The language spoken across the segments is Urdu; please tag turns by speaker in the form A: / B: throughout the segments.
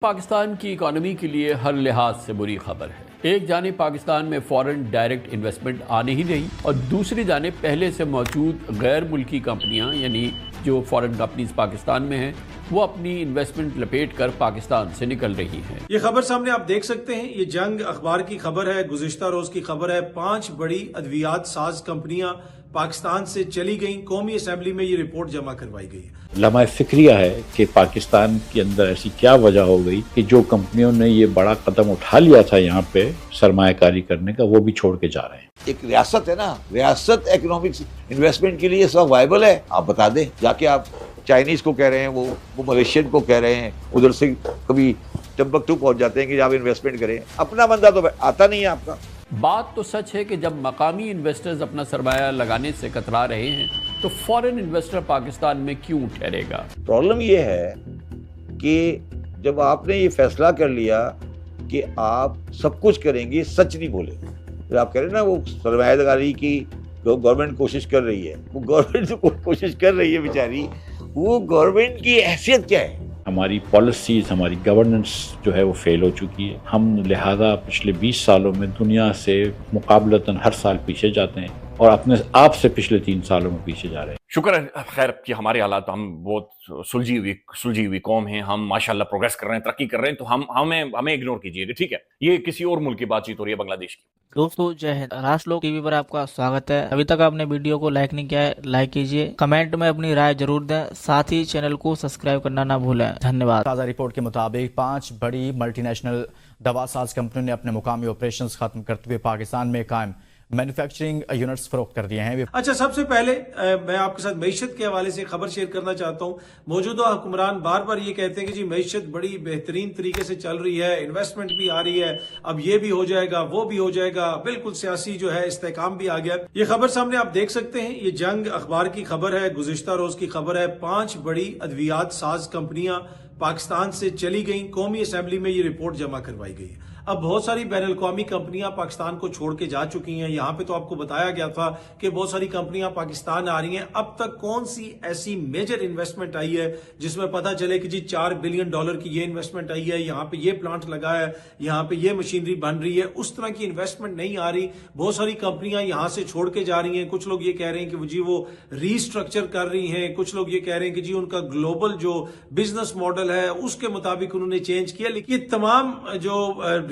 A: پاکستان کی اکانومی کے لیے ہر لحاظ سے بری خبر ہے۔ ایک جانب پاکستان میں فورن ڈائریکٹ انویسٹمنٹ آنے ہی نہیں، اور دوسری جانب پہلے سے موجود غیر ملکی کمپنیاں یعنی جو فورن کمپنیز پاکستان میں ہیں وہ اپنی انویسٹمنٹ لپیٹ کر پاکستان سے نکل رہی ہیں۔
B: یہ خبر سامنے آپ دیکھ سکتے ہیں، یہ جنگ اخبار کی خبر ہے، گزشتہ روز کی خبر ہے۔ 5 بڑی ادویات ساز کمپنیاں پاکستان سے چلی گئیں، قومی اسمبلی میں یہ رپورٹ جمع کروائی گئی ہے۔
C: لمحہ فکریہ ہے کہ پاکستان کے اندر ایسی کیا وجہ ہو گئی کہ جو کمپنیوں نے یہ بڑا قدم اٹھا لیا تھا یہاں پہ سرمایہ کاری کرنے کا، وہ بھی چھوڑ کے جا رہے ہیں۔
D: ایک ریاست ہے نا، ریاست اکنامکس انویسٹمنٹ کے لیے سب وائبل ہے؟ آپ بتا دیں، جا کے آپ چائنیز کو کہہ رہے ہیں، وہ ملیشین کو کہہ رہے ہیں، ادھر سے کبھی ٹمبکٹو پہنچ جاتے ہیں کہ آپ انویسٹمنٹ کریں، اپنا بندہ تو آتا نہیں ہے آپ کا۔
A: بات تو سچ ہے کہ جب مقامی انویسٹرز اپنا سرمایہ لگانے سے کترا رہے ہیں تو فورن انویسٹر پاکستان میں کیوں ٹھہرے گا؟
D: پرابلم یہ ہے کہ جب آپ نے یہ فیصلہ کر لیا کہ آپ سب کچھ کریں گے، سچ نہیں بولے، پھر آپ کہہ رہے ہیں نا وہ سرمایہ کاری کی گورنمنٹ کوشش کر رہی ہے، وہ گورنمنٹ جو کوشش کر رہی ہے بیچاری، وہ گورنمنٹ کی حیثیت کیا ہے؟ ہماری
C: پالیسیز، ہماری گورننس جو ہے وہ فیل ہو چکی ہے۔ ہم لہذا پچھلے 20 سالوں میں دنیا سے مقابلتاً ہر سال پیچھے جاتے ہیں، اور اپنے آپ سے پچھلے 3 سالوں میں پیچھے جا رہے ہیں۔
E: شکر ہے خیر کہ ہمارے حالات، ہم بہت سلجھی ہوئی قوم ہیں، ہم ماشاءاللہ پروگریس کر رہے ہیں، ترقی کر رہے ہیں، تو ہمیں اگنور کیجیے گا، ٹھیک ہے؟ یہ کسی اور ملک کی بات چیت ہو رہی ہے، بنگلہ دیش کی۔
F: دوستو جے ہند، راشٹر لوک ٹی وی پر آپ کا سواگت ہے۔ ابھی تک آپ نے ویڈیو کو لائک نہیں کیا ہے، لائک کیجئے، کمنٹ میں اپنی رائے ضرور دیں، ساتھ ہی چینل کو سبسکرائب کرنا نہ بھولیں۔ دھنیہ واد۔
G: تازہ رپورٹ کے مطابق 5 بڑی ملٹی نیشنل دوا ساز کمپنیوں نے اپنے مقامی آپریشنز ختم کرتے ہوئے پاکستان میں قائم مینوفیکچرنگ یونٹس فروخت کر دیے ہیں۔
B: اچھا، سب سے پہلے میں آپ کے ساتھ معیشت کے حوالے سے خبر شیئر کرنا چاہتا ہوں۔ موجودہ حکمران بار بار یہ کہتے ہیں کہ جی معیشت بڑی بہترین طریقے سے چل رہی ہے، انویسٹمنٹ بھی آ رہی ہے، اب یہ بھی ہو جائے گا، وہ بھی ہو جائے گا، بالکل سیاسی جو ہے استحکام بھی آ گیا۔ یہ خبر سامنے آپ دیکھ سکتے ہیں، یہ جنگ اخبار کی خبر ہے، گزشتہ روز کی خبر ہے۔ 5 بڑی ادویات ساز کمپنیاں پاکستان سے چلی گئیں، قومی اسمبلی میں یہ رپورٹ جمع کروائی گئی ہے۔ اب بہت ساری بین الاقوامی کمپنیاں پاکستان کو چھوڑ کے جا چکی ہیں۔ یہاں پہ تو آپ کو بتایا گیا تھا کہ بہت ساری کمپنیاں پاکستان آ رہی ہیں۔ اب تک کون سی ایسی میجر انویسٹمنٹ آئی ہے جس میں پتہ چلے کہ جی $4 بلین کی یہ انویسٹمنٹ آئی ہے، یہاں پہ یہ پلانٹ لگا ہے، یہاں پہ یہ مشینری بن رہی ہے، اس طرح کی انویسٹمنٹ نہیں آ رہی۔ بہت ساری کمپنیاں یہاں سے چھوڑ کے جا رہی ہیں۔ کچھ لوگ یہ کہہ رہے ہیں کہ جی وہ ری اسٹرکچر کر رہی ہیں، کچھ لوگ یہ کہہ رہے ہیں کہ جی ان کا گلوبل جو بزنس ماڈل ہے اس کے مطابق انہوں نے چینج کیا۔ لیکن یہ تمام جو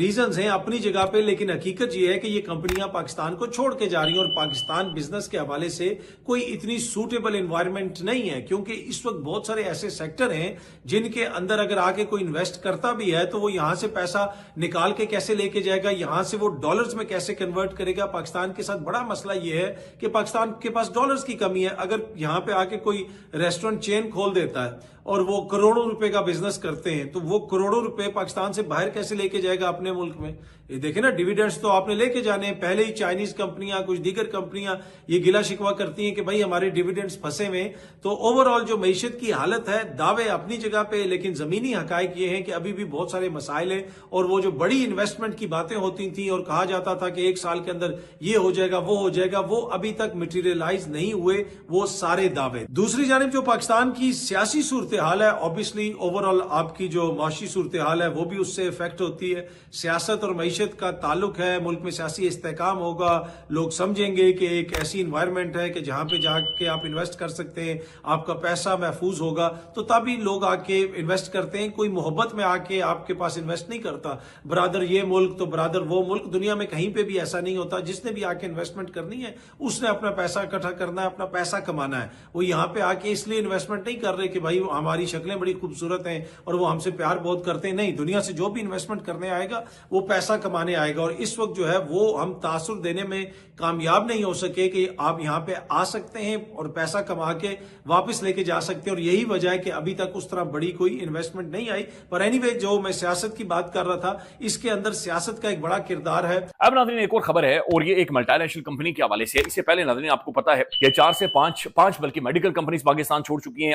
B: ریزنز ہیں اپنی جگہ پہ، لیکن حقیقت یہ ہے کہ یہ کمپنیاں پاکستان کو چھوڑ کے جا رہی ہیں، اور پاکستان بزنس کے حوالے سے کوئی اتنی سوٹیبل انوائرمنٹ نہیں ہے، کیونکہ اس وقت بہت سارے ایسے سیکٹر ہیں جن کے اندر اگر آگے کوئی انویسٹ کرتا بھی ہے تو وہ یہاں سے پیسہ نکال کے کیسے لے کے جائے گا، یہاں سے وہ ڈالرز میں کیسے کنورٹ کرے گا۔ پاکستان کے ساتھ بڑا مسئلہ یہ ہے کہ پاکستان کے پاس ڈالرز کی کمی ہے۔ اگر یہاں پہ آ کے کوئی ریسٹورنٹ چین کھول دیتا ہے اور وہ کروڑوں روپے کا بزنس کرتے ہیں تو وہ کروڑوں روپے پاکستان سے باہر کیسے لے کے جائے گا اپنے ملک میں؟ یہ دیکھیں نا، ڈیویڈنڈز تو آپ نے لے کے جانے ہیں۔ پہلے ہی چائنیز کمپنیاں، کچھ دیگر کمپنیاں یہ گلا شکوا کرتی ہیں کہ بھائی ہمارے ڈیویڈنڈز پھنسے ہوئے۔ تو اوور آل جو معیشت کی حالت ہے، دعوے اپنی جگہ پہ، لیکن زمینی حقائق یہ ہیں کہ ابھی بھی بہت سارے مسائل ہیں، اور وہ جو بڑی انویسٹمنٹ کی باتیں ہوتی تھیں اور کہا جاتا تھا کہ 1 سال کے اندر یہ ہو جائے گا، وہ ہو جائے گا، وہ ابھی تک مٹیریلائز نہیں ہوئے، وہ سارے دعوے۔ دوسری جانب جو پاکستان کی سیاسی صورتحال ہے، اوبیسلی اوور آل آپ کی جو معاشی صورتحال ہے وہ بھی اس سے افیکٹ ہوتی ہے۔ سیاست اور معیشت کا تعلق ہے، ملک میں سیاسی استحکام ہوگا، لوگ سمجھیں گے کہ ایک ایسی انوائرمنٹ ہے کہ جہاں پہ جا کے آپ انویسٹ کر سکتے ہیں، آپ کا پیسہ محفوظ ہوگا، تو تبھی لوگ آ کے انویسٹ کرتے ہیں۔ کوئی محبت میں آ کے آپ کے پاس انویسٹ نہیں کرتا، برادر یہ ملک تو برادر وہ ملک۔ دنیا میں کہیں پہ بھی ایسا نہیں ہوتا۔ جس نے بھی آ کے انویسٹمنٹ کرنی ہے اس نے اپنا پیسہ اکٹھا کرنا ہے، اپنا پیسہ کمانا ہے۔ وہ یہاں پہ آ کے اس لیے انویسٹمنٹ نہیں کر رہے کہ بھائی ہماری شکلیں بڑی خوبصورت ہیں اور وہ ہم سے پیار بہت کرتے ہیں، نہیں۔ دنیا سے جو بھی انویسٹمنٹ کرنے آئے گا وہ پیسہ کمانے آئے گا، اور اس وقت جو ہے وہ ہم تاثر دینے میں کامیاب نہیں ہو سکے کہ آپ یہاں پہ آ سکتے ہیں اور پیسہ کما کے واپس لے کے جا سکتے ہیں، اور یہی وجہ ہے کہ ابھی تک اس طرح بڑی کوئی انویسٹمنٹ نہیں آئی۔ پر اینی وے، جو میں سیاست کی بات کر رہا تھا، اس کے اندر سیاست کا ایک بڑا کردار ہے۔
E: اب ناظرین ایک اور خبر ہے، اور یہ ایک ملٹی نیشنل کمپنی کے حوالے سے۔ اس سے پہلے ناظرین آپ کو پتا ہے کہ 4 سے 5 بلکہ میڈیکل کمپنیز پاکستان چھوڑ چکی ہیں،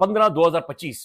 E: 15, 2025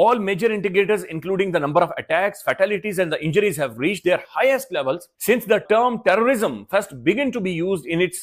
E: All major indicators, including the number of attacks, fatalities, and the injuries, have reached their highest levels since the term terrorism first began to be used in its